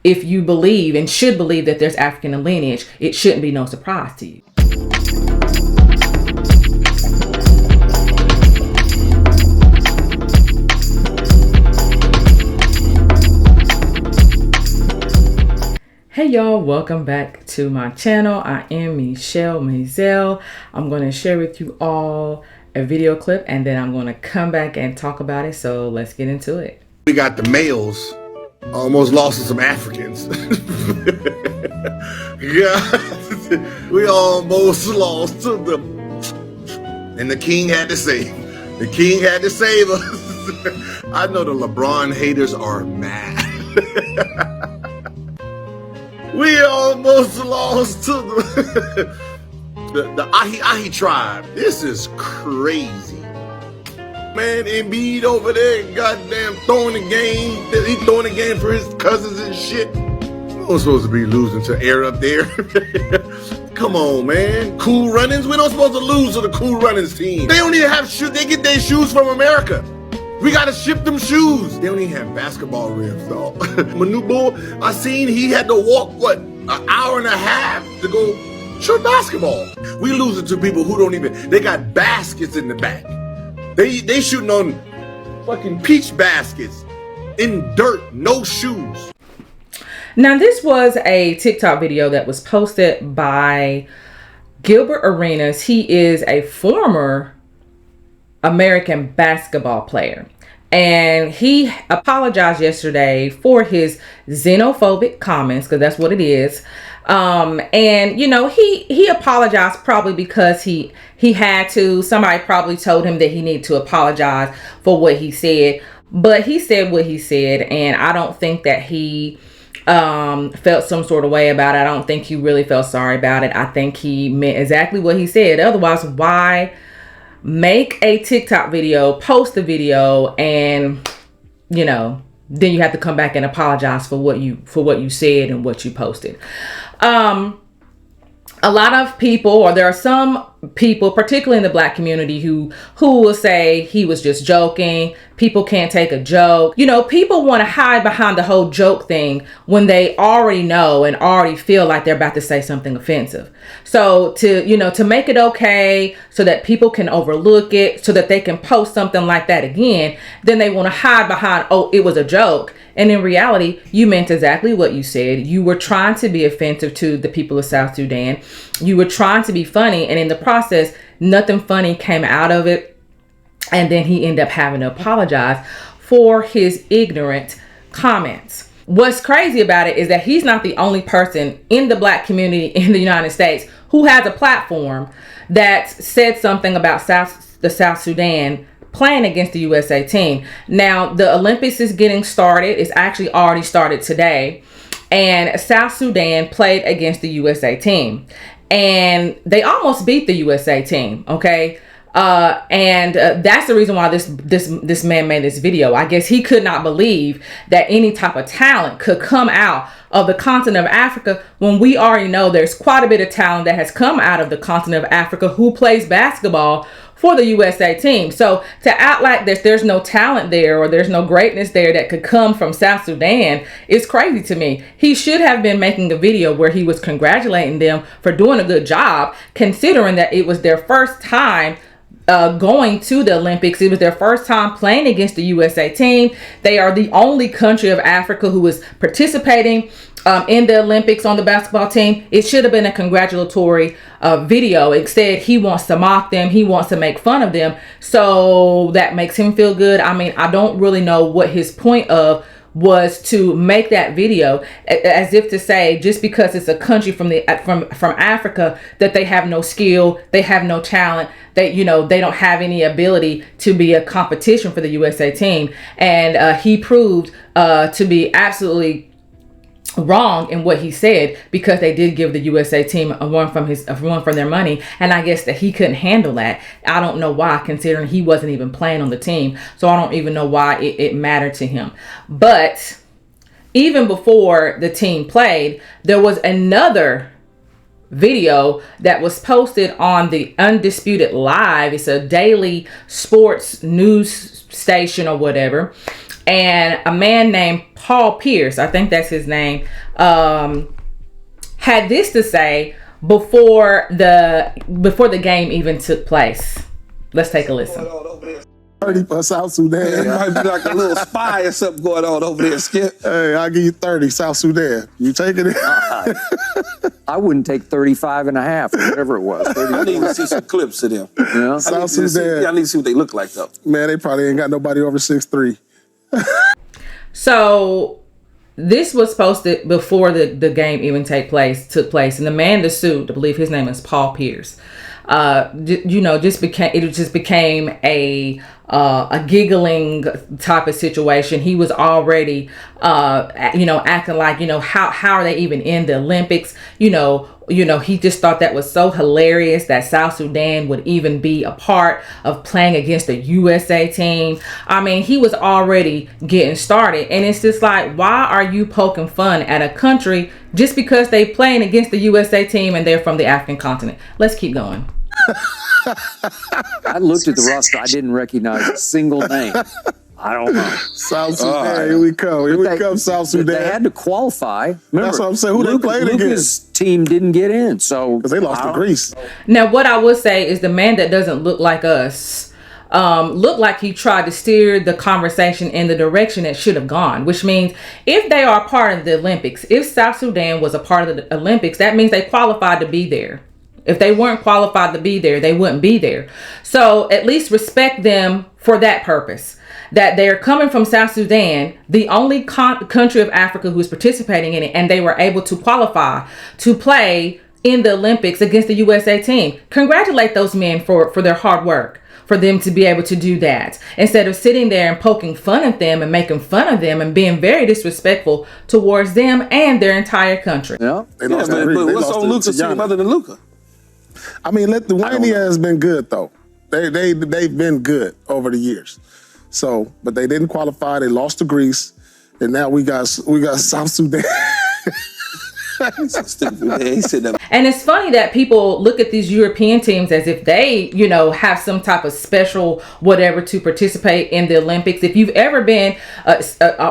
if you believe and should believe that there's African in lineage, it shouldn't be no surprise to you. Hey y'all, welcome back to my channel. I am Michelle Mazelleغ. I'm going to share with you all a video clip and then I'm going to come back and talk about it. So let's get into it. We got the males almost lost to some Africans. Yeah, we almost lost to them. And the king had to save. The king had to save us. I know the LeBron haters are mad. We almost lost to the Ahi tribe. This is crazy. Man, Embiid over there, goddamn throwing the game. He throwing the game for his cousins and shit. We don't supposed to be losing to air up there. Come on, man. Cool Runnings? We're not supposed to lose to the Cool Runnings team. They don't even have shoes. They get their shoes from America. We gotta ship them shoes. They don't even have basketball rims, though. Manubo, I seen he had to walk, what, an hour and a half to go shoot basketball. We losing to people who don't even, they got baskets in the back. They shooting on fucking peach baskets in dirt, no shoes. Now, this was a TikTok video that was posted by Gilbert Arenas. He is a former American basketball player. And he apologized yesterday for his xenophobic comments, because that's what it is. And, you know, he apologized probably because he had to. Somebody probably told him that he needed to apologize for what he said. But he said what he said. And I don't think that he felt some sort of way about it. I don't think he really felt sorry about it. I think he meant exactly what he said. Otherwise, why make a TikTok video, post a video, and, you know, then you have to come back and apologize for what you said and what you posted. A lot of people, or there are some people, particularly in the Black community, who will say he was just joking. People can't take a joke. You know, people want to hide behind the whole joke thing when they already know and already feel like they're about to say something offensive. So to make it okay so that people can overlook it, so that they can post something like that again, then they want to hide behind, oh, it was a joke. And in reality, you meant exactly what you said. You were trying to be offensive to the people of South Sudan. You were trying to be funny. And in the process, nothing funny came out of it. And then he ended up having to apologize for his ignorant comments. What's crazy about it is that he's not the only person in the Black community in the United States who has a platform that said something about the South Sudan playing against the USA team. Now, the Olympics is getting started. It's actually already started today. And South Sudan played against the USA team. And they almost beat the USA team, okay? And that's the reason why this man made this video. I guess he could not believe that any type of talent could come out of the continent of Africa, when we already know there's quite a bit of talent that has come out of the continent of Africa who plays basketball for the USA team. So to act like there's no talent there, or there's no greatness there that could come from South Sudan, is crazy to me. He should have been making a video where he was congratulating them for doing a good job, considering that it was their first time going to the Olympics. It was their first time playing against the USA team. They are the only country of Africa who is participating in the Olympics on the basketball team. It should have been a congratulatory video. Instead, he wants to mock them. He wants to make fun of them. So that makes him feel good. I mean, I don't really know what his point of was to make that video, as if to say just because it's a country from Africa that they have no skill, they have no talent, they don't have any ability to be a competition for the USA team. And he proved to be absolutely wrong in what he said, because they did give the USA team a run from their money, and I guess that he couldn't handle that. I don't know why, considering he wasn't even playing on the team, so I don't even know why it mattered to him. But even before the team played, there was another video that was posted on the Undisputed Live. It's a daily sports news station or whatever, and a man named Paul Pierce, I think that's his name, had this to say before the game even took place. Let's take a listen. 30 for South Sudan. It might be like a little spy or something going on over there, Skip. Hey, I'll give you 30, South Sudan. You taking it? I wouldn't take 35 and a half, or whatever it was. I need to see some clips of them. Yeah. South Sudan. I need to see what they look like, though. Man, they probably ain't got nobody over 6'3". So this was posted before the game even took place, and the man that sued, I believe his name is Paul Pierce. Just became a giggling type of situation. He was already, acting like, how are they even in the Olympics? He just thought that was so hilarious that South Sudan would even be a part of playing against the USA team. I mean, he was already getting started, and it's just like, why are you poking fun at a country just because they playing against the USA team and they're from the African continent? Let's keep going. I looked at the roster. I didn't recognize a single name. I don't know. South Sudan, here we come. Here we come, South Sudan. They had to qualify. Remember, that's what I'm saying. Who they played Luca's against? Team didn't get in, so because they lost to Greece. Now, what I would say is the man that doesn't look like us looked like he tried to steer the conversation in the direction it should have gone, which means if they are part of the Olympics, if South Sudan was a part of the Olympics, that means they qualified to be there. If they weren't qualified to be there, they wouldn't be there. So at least respect them for that purpose. That they're coming from South Sudan, the only country of Africa who's participating in it, and they were able to qualify to play in the Olympics against the USA team. Congratulate those men for their hard work, for them to be able to do that. Instead of sitting there and poking fun at them and making fun of them and being very disrespectful towards them and their entire country. Yeah. They lost but what's on Luca's team other than Luca? I mean, Lithuania has been good though. They've been good over the years. So, but they didn't qualify. They lost to Greece, and now we got South Sudan. And it's funny that people look at these European teams as if they, have some type of special whatever to participate in the Olympics. If you've ever been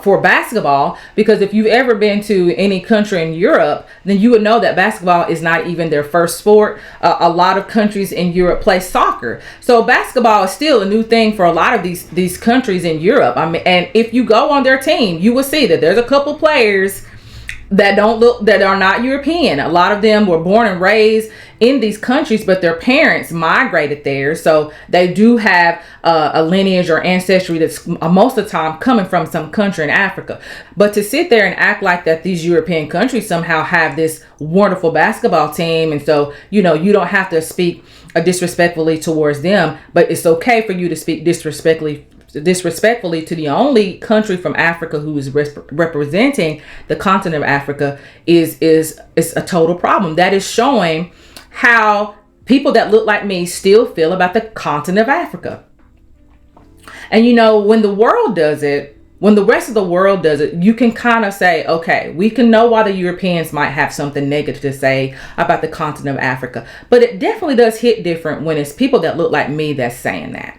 for basketball, because if you've ever been to any country in Europe, then you would know that basketball is not even their first sport. A lot of countries in Europe play soccer. So basketball is still a new thing for a lot of these countries in Europe. I mean, and if you go on their team, you will see that there's a couple players that are not European. A lot of them were born and raised in these countries, but their parents migrated there. So they do have a lineage or ancestry that's most of the time coming from some country in Africa. But to sit there and act like that these European countries somehow have this wonderful basketball team, and so, you don't have to speak disrespectfully towards them, but it's okay for you to speak disrespectfully to the only country from Africa who is representing the continent of Africa is a total problem. That is showing how people that look like me still feel about the continent of Africa. And when the world does it, when the rest of the world does it, you can kind of say, okay, we can know why the Europeans might have something negative to say about the continent of Africa. But it definitely does hit different when it's people that look like me that's saying that.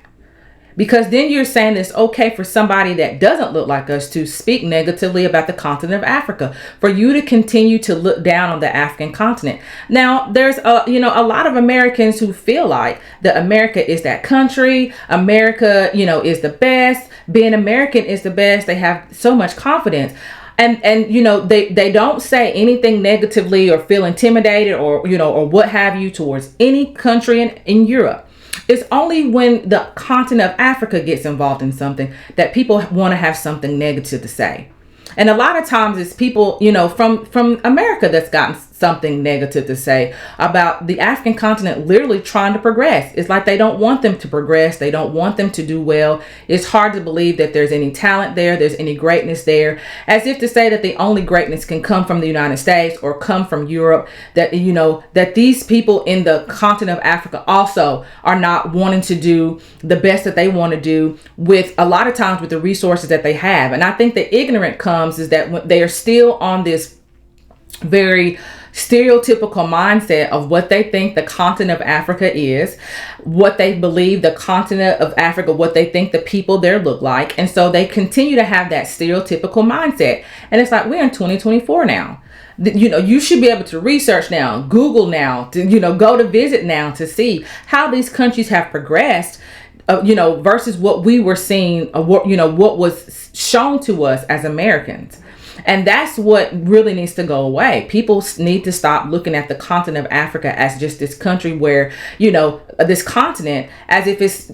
Because then you're saying it's okay for somebody that doesn't look like us to speak negatively about the continent of Africa, for you to continue to look down on the African continent. Now, there's a lot of Americans who feel like that America is that country. America, is the best. Being American is the best. They have so much confidence. And they don't say anything negatively or feel intimidated or what have you towards any country in Europe. It's only when the continent of Africa gets involved in something that people want to have something negative to say. And a lot of times it's people, from America that's gotten something negative to say about the African continent literally trying to progress. It's like they don't want them to progress. They don't want them to do well. It's hard to believe that there's any talent there. There's any greatness there. As if to say that the only greatness can come from the United States or come from Europe. That, that these people in the continent of Africa also are not wanting to do the best that they want to do with a lot of times with the resources that they have. And I think the ignorant comes is that when they are still on this very stereotypical mindset of what they think the continent of Africa is, what they believe the continent of Africa, what they think the people there look like. And so they continue to have that stereotypical mindset. And it's like, we're in 2024 now. You should be able to research now, Google now, to, go to visit now to see how these countries have progressed, versus what we were seeing, what was shown to us as Americans. And that's what really needs to go away. People need to stop looking at the continent of Africa as just this country where, this continent as if it's,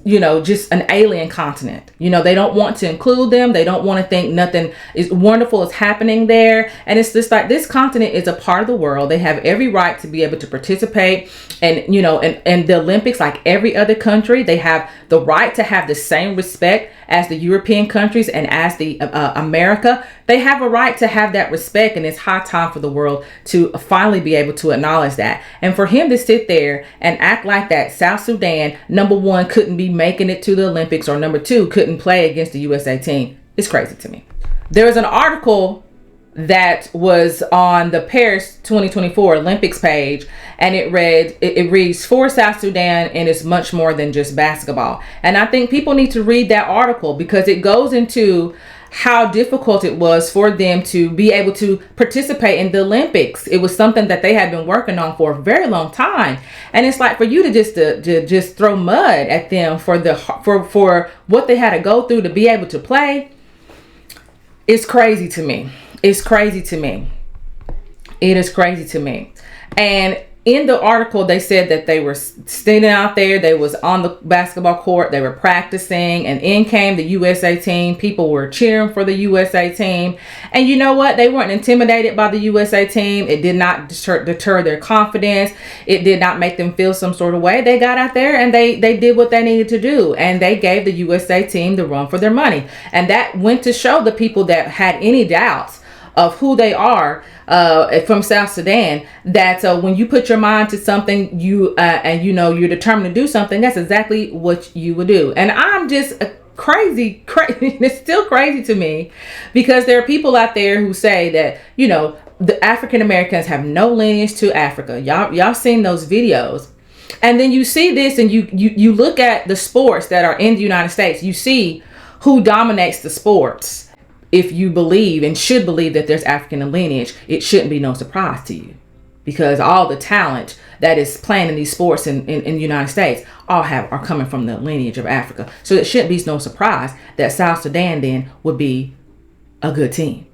just an alien continent. They don't want to include them. They don't want to think nothing is wonderful is happening there. And it's just like, this continent is a part of the world. They have every right to be able to participate and, and the Olympics, like every other country. They have the right to have the same respect as the European countries and as the America. They have a right to have that respect, and it's high time for the world to finally be able to acknowledge that. And for him to sit there and act like that South Sudan, number one, couldn't be making it to the Olympics, or number two, couldn't play against the USA team, is crazy to me. There was an article that was on the Paris 2024 Olympics page, and it reads, "For South Sudan, and it's much more than just basketball." And I think people need to read that article because it goes into how difficult it was for them to be able to participate in the Olympics. It was something that they had been working on for a very long time. And it's like, for you to just throw mud at them for what they had to go through to be able to play, it's crazy to me. It's crazy to me. It is crazy to me. And in the article, they said that they were standing out there. They was on the basketball court. They were practicing, and in came the USA team. People were cheering for the USA team. And you know what? They weren't intimidated by the USA team. It did not deter their confidence. It did not make them feel some sort of way. They got out there and they did what they needed to do. And they gave the USA team the run for their money. And that went to show the people that had any doubts of who they are from South Sudan, that when you put your mind to something, and you're determined to do something, that's exactly what you would do. And I'm just crazy. It's still crazy to me because there are people out there who say that, the African Americans have no lineage to Africa. Y'all seen those videos. And then you see this and you look at the sports that are in the United States. You see who dominates the sports. If you believe and should believe that there's African lineage, it shouldn't be no surprise to you, because all the talent that is playing in these sports in the United States are coming from the lineage of Africa. So it shouldn't be no surprise that South Sudan then would be a good team.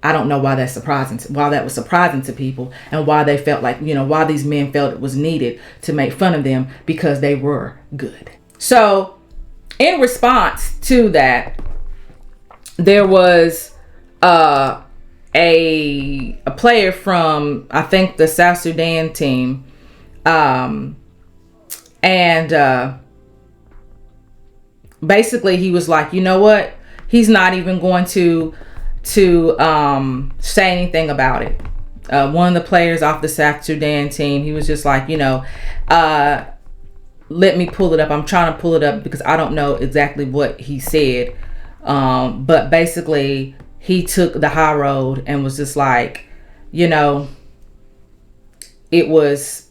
I don't know why that's surprising, why that was surprising to people, and why they felt like, why these men felt it was needed to make fun of them because they were good. So in response to that, there was a player from, I think, the South Sudan team, and basically he was like, you know what? He's not even going to say anything about it. One of the players off the South Sudan team, he was just like, let me pull it up. I'm trying to pull it up because I don't know exactly what he said. But basically he took the high road and was just like, it was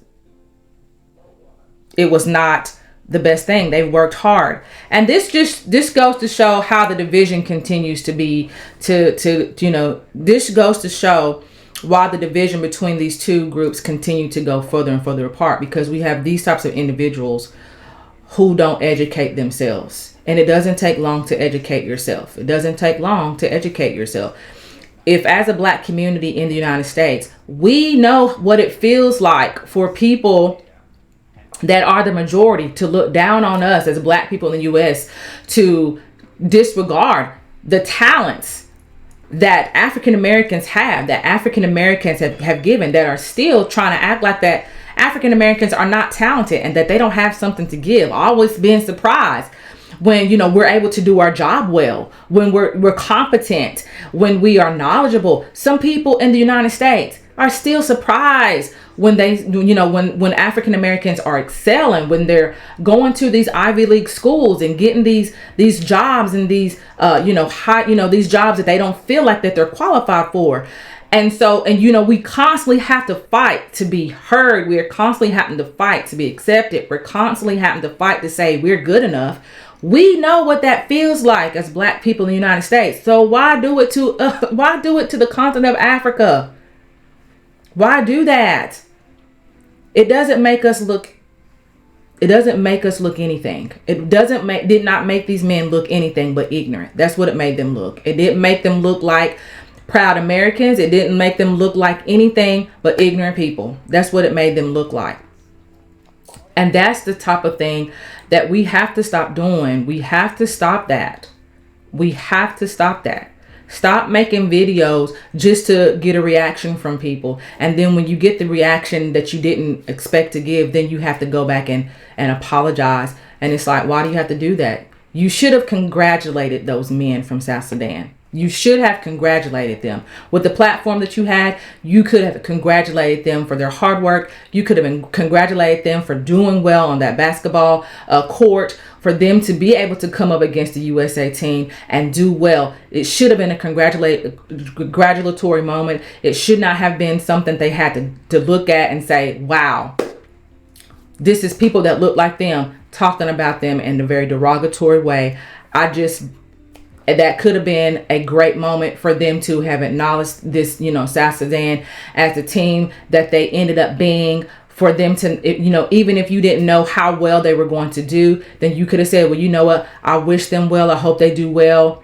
not the best thing. They worked hard. And this goes to show how the division continues to be, this goes to show why the division between these two groups continue to go further and further apart, because we have these types of individuals who don't educate themselves. And it doesn't take long to educate yourself. It doesn't take long to educate yourself. If as a Black community in the United States, we know what it feels like for people that are the majority to look down on us as Black people in the U.S., to disregard the talents that African Americans have, that African Americans have given, that are still trying to act like that African Americans are not talented and that they don't have something to give. Always being surprised when we're able to do our job well, when we're competent, when we are knowledgeable. Some people in the United States are still surprised when they when African Americans are excelling, when they're going to these Ivy League schools and getting these jobs and these these jobs that they don't feel like that they're qualified for. And so, and you know, we constantly have to fight to be heard. We're constantly having to fight to be accepted. We're constantly having to fight to say we're good enough. We know what that feels like as Black people in the United States. So why do it to the continent of Africa? Why do that? It doesn't make us look. It doesn't make us look anything. It did not make these men look anything but ignorant. That's what it made them look. It didn't make them look like proud Americans. It didn't make them look like anything but ignorant people. That's what it made them look like. And that's the type of thing that we have to stop doing. We have to stop that. We have to stop that. Stop making videos just to get a reaction from people. And then when you get the reaction that you didn't expect to give, then you have to go back and apologize. And it's like, why do you have to do that? You should have congratulated those men from South Sudan. You should have congratulated them. With the platform that you had, you could have congratulated them for their hard work. You could have congratulated them for doing well on that basketball court, for them to be able to come up against the USA team and do well. It should have been a congratulatory moment. It should not have been something they had to look at and say, wow, this is people that look like them talking about them in a very derogatory way. That could have been a great moment for them to have acknowledged this, you know, South Sudan as the team that they ended up being. For them to, you know, even if you didn't know how well they were going to do, then you could have said, well, you know what? I wish them well. I hope they do well.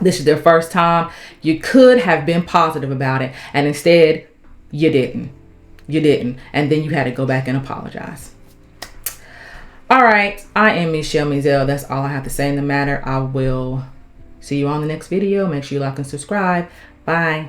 This is their first time. You could have been positive about it. And instead, you didn't. You didn't. And then you had to go back and apologize. All right. I am Michele Mazelleغ. That's all I have to say in the matter. I will see you on the next video. Make sure you like and subscribe. Bye.